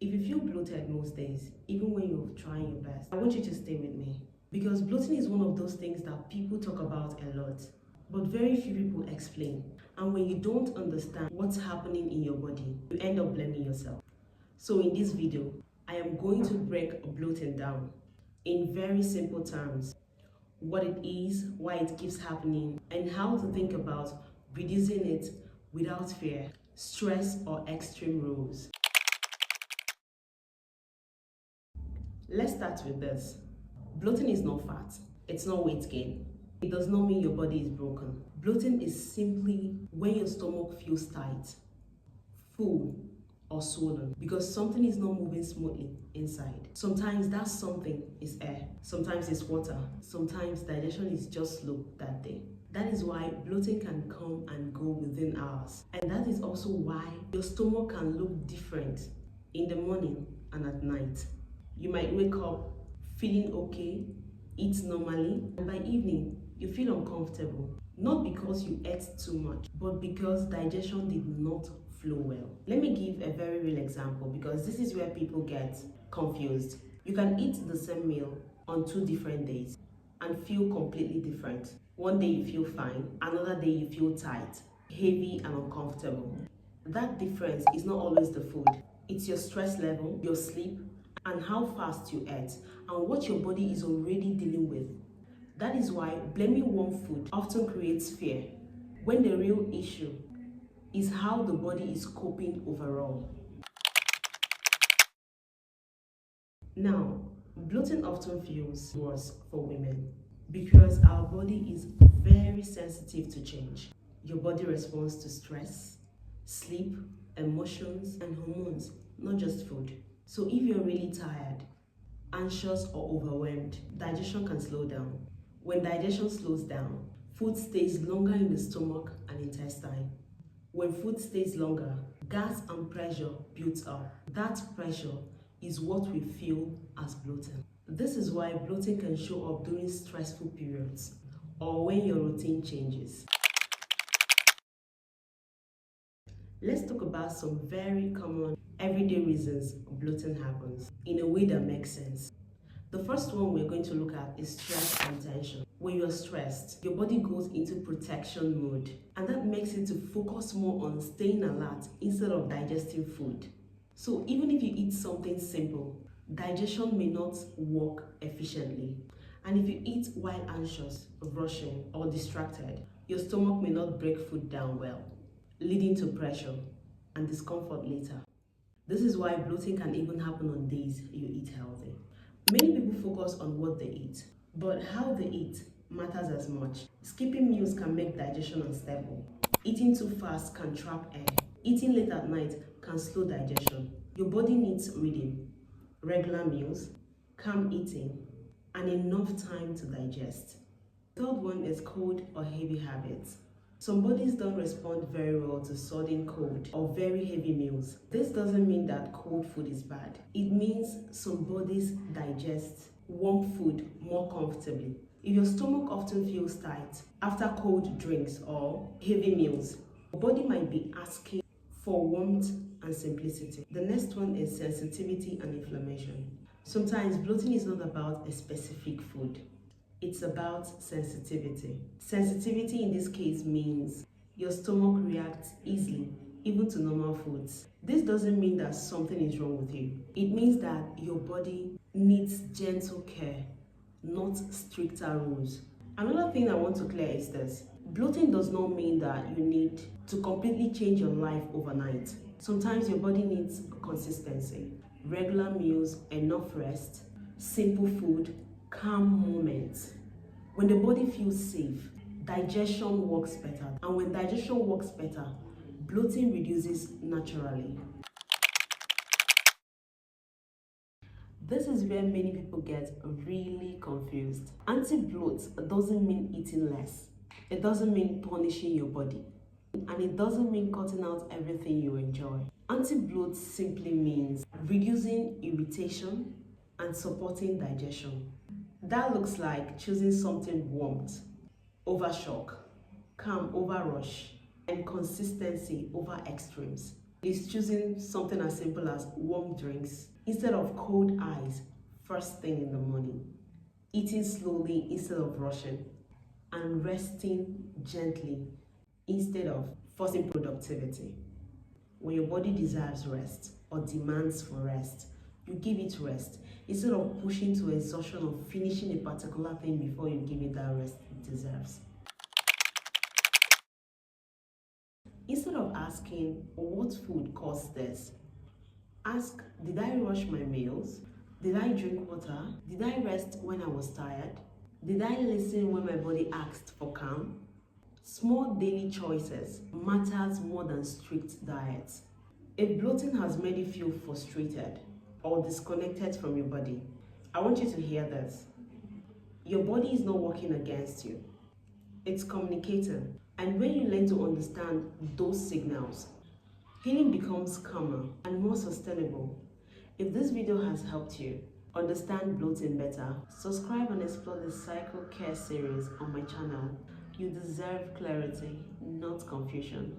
If you feel bloated most days, even when you're trying your best, I want you to stay with me. Because bloating is one of those things that people talk about a lot, but very few people explain. And when you don't understand what's happening in your body, you end up blaming yourself. So in this video, I am going to break bloating down in very simple terms. What it is, why it keeps happening, and how to think about reducing it without fear, stress, or extreme rules. Let's start with this. Bloating is not fat. It's not weight gain. It does not mean your body is broken. Bloating is simply when your stomach feels tight, full, or swollen because something is not moving smoothly inside. Sometimes that something is air, sometimes it's water, sometimes digestion is just slow that day. That is why bloating can come and go within hours. And that is also why your stomach can look different in the morning and at night. You might wake up feeling okay, eat normally, and by evening, you feel uncomfortable. Not because you ate too much, but because digestion did not flow well. Let me give a very real example because this is where people get confused. You can eat the same meal on 2 different days and feel completely different. One day you feel fine, another day you feel tight, heavy, and uncomfortable. That difference is not always the food. It's your stress level, your sleep, and how fast you ate, and what your body is already dealing with. That is why blaming one food often creates fear, when the real issue is how the body is coping overall. Now, bloating often feels worse for women because our body is very sensitive to change. Your body responds to stress, sleep, emotions, and hormones, not just food. So if you're really tired, anxious, or overwhelmed, digestion can slow down. When digestion slows down, food stays longer in the stomach and intestine. When food stays longer, gas and pressure builds up. That pressure is what we feel as bloating. This is why bloating can show up during stressful periods or when your routine changes. Let's talk about some very common everyday reasons bloating happens in a way that makes sense. The first one we're going to look at is stress and tension. When you're stressed, your body goes into protection mode, and that makes it to focus more on staying alert instead of digesting food. So even if you eat something simple, digestion may not work efficiently. And if you eat while anxious, rushing, or distracted, your stomach may not break food down well, leading to pressure and discomfort later. This is why bloating can even happen on days you eat healthy. Many people focus on what they eat, but how they eat matters as much. Skipping meals can make digestion unstable. Eating too fast can trap air. Eating late at night can slow digestion. Your body needs rhythm, regular meals, calm eating, and enough time to digest. The third one is cold or heavy habits. Some bodies don't respond very well to sudden cold or very heavy meals. This doesn't mean that cold food is bad. It means some bodies digest warm food more comfortably. If your stomach often feels tight after cold drinks or heavy meals, your body might be asking for warmth and simplicity. The next one is sensitivity and inflammation. Sometimes bloating is not about a specific food. It's about sensitivity. Sensitivity in this case means your stomach reacts easily, even to normal foods. This doesn't mean that something is wrong with you. It means that your body needs gentle care, not stricter rules. Another thing I want to clear is this. Bloating does not mean that you need to completely change your life overnight. Sometimes your body needs consistency, regular meals, enough rest, simple food, calm moments. When the body feels safe, digestion works better. And when digestion works better, bloating reduces naturally. This is where many people get really confused. Anti-bloat doesn't mean eating less. It doesn't mean punishing your body. And it doesn't mean cutting out everything you enjoy. Anti-bloat simply means reducing irritation and supporting digestion. That looks like choosing something warmth over shock, calm over rush, and consistency over extremes. is choosing something as simple as warm drinks instead of cold ice first thing in the morning, eating slowly instead of rushing, and resting gently instead of forcing productivity. When your body deserves rest or demands for rest, you give it rest instead of pushing to exhaustion or finishing a particular thing before you give it that rest it deserves. Instead of asking, what food caused this? Ask, did I rush my meals? Did I drink water? Did I rest when I was tired? Did I listen when my body asked for calm? Small daily choices matters more than strict diets. If bloating has made you feel frustrated or disconnected from your body, I want you to hear this. Your body is not working against you. It's communicating. And when you learn to understand those signals, healing becomes calmer and more sustainable. If this video has helped you understand bloating better, subscribe and explore the Cycle Care series on my channel. You deserve clarity, not confusion.